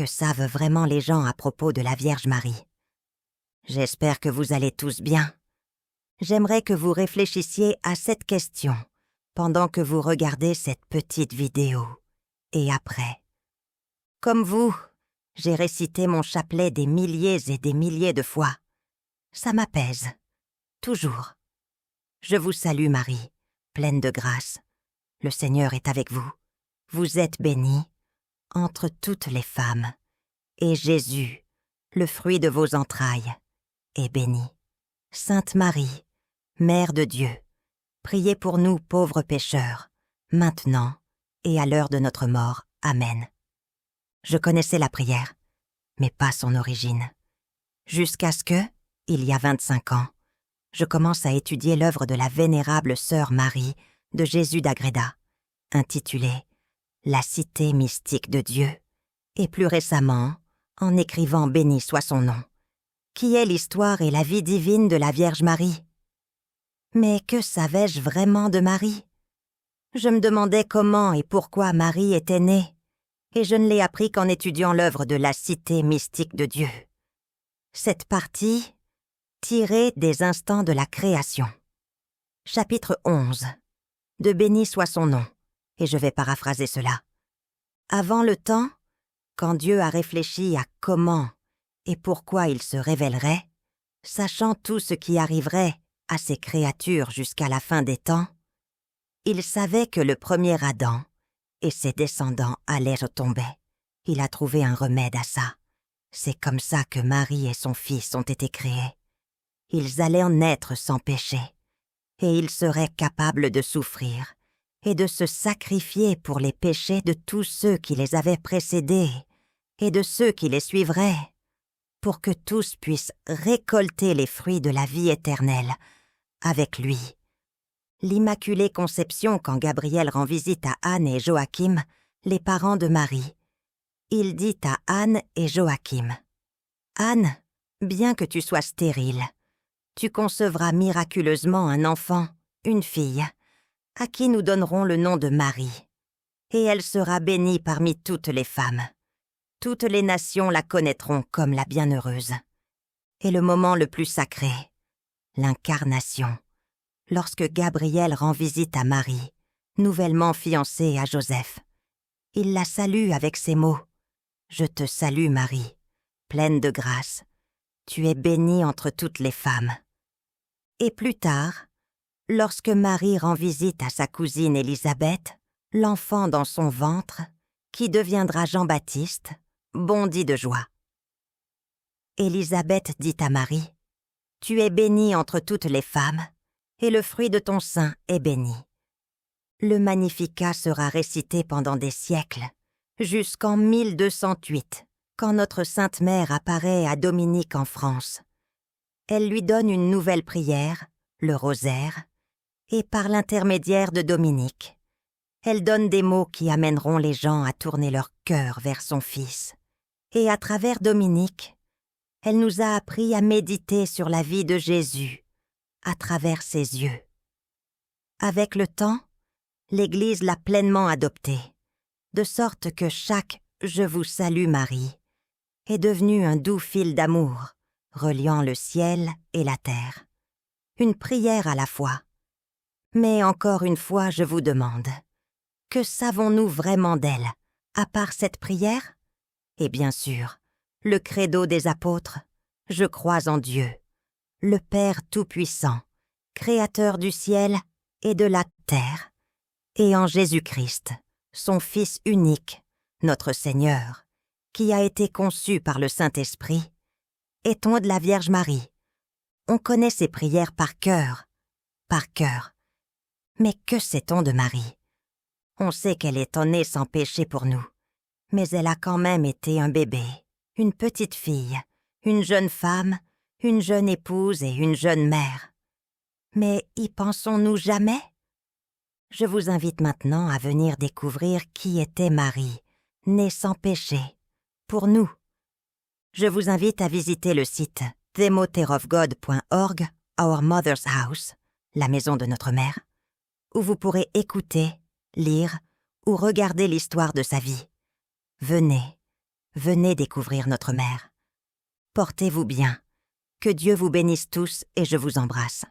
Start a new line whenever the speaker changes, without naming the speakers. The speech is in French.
Que savent vraiment les gens à propos de la Vierge Marie? J'espère que vous allez tous bien. J'aimerais que vous réfléchissiez à cette question pendant que vous regardez cette petite vidéo. Et après. Comme vous, j'ai récité mon chapelet des milliers et des milliers de fois. Ça m'apaise. Toujours. Je vous salue, Marie, pleine de grâce. Le Seigneur est avec vous. Vous êtes bénie entre toutes les femmes. Et Jésus, le fruit de vos entrailles, est béni. Sainte Marie, Mère de Dieu, priez pour nous pauvres pécheurs, maintenant et à l'heure de notre mort. Amen. Je connaissais la prière, mais pas son origine. Jusqu'à ce que, il y a 25 ans, je commence à étudier l'œuvre de la vénérable sœur Marie de Jésus d'Agreda, intitulée « La cité mystique de Dieu », et plus récemment, en écrivant « Béni soit son nom », qui est l'histoire et la vie divine de la Vierge Marie. Mais que savais-je vraiment de Marie? Je me demandais comment et pourquoi Marie était née, et je ne l'ai appris qu'en étudiant l'œuvre de la cité mystique de Dieu. Cette partie, tirée des instants de la création. Chapitre 11. De béni soit son nom, et je vais paraphraser cela. Avant le temps, quand Dieu a réfléchi à comment et pourquoi il se révélerait, sachant tout ce qui arriverait à ses créatures jusqu'à la fin des temps, il savait que le premier Adam et ses descendants allaient retomber. Il a trouvé un remède à ça. C'est comme ça que Marie et son fils ont été créés. Ils allaient en naître sans péché, et ils seraient capables de souffrir et de se sacrifier pour les péchés de tous ceux qui les avaient précédés et de ceux qui les suivraient, pour que tous puissent récolter les fruits de la vie éternelle avec lui. L'Immaculée Conception, quand Gabriel rend visite à Anne et Joachim, les parents de Marie, il dit à Anne et Joachim, « Anne, bien que tu sois stérile, tu concevras miraculeusement un enfant, une fille, à qui nous donnerons le nom de Marie, et elle sera bénie parmi toutes les femmes. Toutes les nations la connaîtront comme la bienheureuse. » Et le moment le plus sacré, l'incarnation, lorsque Gabriel rend visite à Marie, nouvellement fiancée à Joseph. Il la salue avec ces mots, « Je te salue Marie, pleine de grâce, tu es bénie entre toutes les femmes. » Et plus tard, lorsque Marie rend visite à sa cousine Élisabeth, l'enfant dans son ventre, qui deviendra Jean-Baptiste, bondit de joie. Élisabeth dit à Marie, « Tu es bénie entre toutes les femmes, et le fruit de ton sein est béni. » Le Magnificat sera récité pendant des siècles, jusqu'en 1208, quand notre Sainte Mère apparaît à Dominique en France. Elle lui donne une nouvelle prière, le rosaire, et par l'intermédiaire de Dominique, elle donne des mots qui amèneront les gens à tourner leur cœur vers son Fils. Et à travers Dominique, elle nous a appris à méditer sur la vie de Jésus, à travers ses yeux. Avec le temps, l'Église l'a pleinement adopté, de sorte que chaque « Je vous salue Marie » est devenu un doux fil d'amour, reliant le ciel et la terre. Une prière à la fois. Mais encore une fois, je vous demande, que savons-nous vraiment d'elle, à part cette prière? Et bien sûr, le credo des apôtres, je crois en Dieu, le Père Tout-Puissant, Créateur du ciel et de la terre, et en Jésus-Christ, son Fils unique, notre Seigneur, qui a été conçu par le Saint-Esprit, est-on de la Vierge Marie. On connaît ses prières par cœur. Mais que sait-on de Marie? On sait qu'elle est née sans péché pour nous, mais elle a quand même été un bébé, une petite fille, une jeune femme, une jeune épouse et une jeune mère. Mais y pensons-nous jamais? Je vous invite maintenant à venir découvrir qui était Marie, née sans péché, pour nous. Je vous invite à visiter le site themotherofgod.org, Our Mother's House, la maison de notre mère, où vous pourrez écouter, lire ou regarder l'histoire de sa vie. Venez, venez découvrir notre mère. Portez-vous bien. Que Dieu vous bénisse tous et je vous embrasse.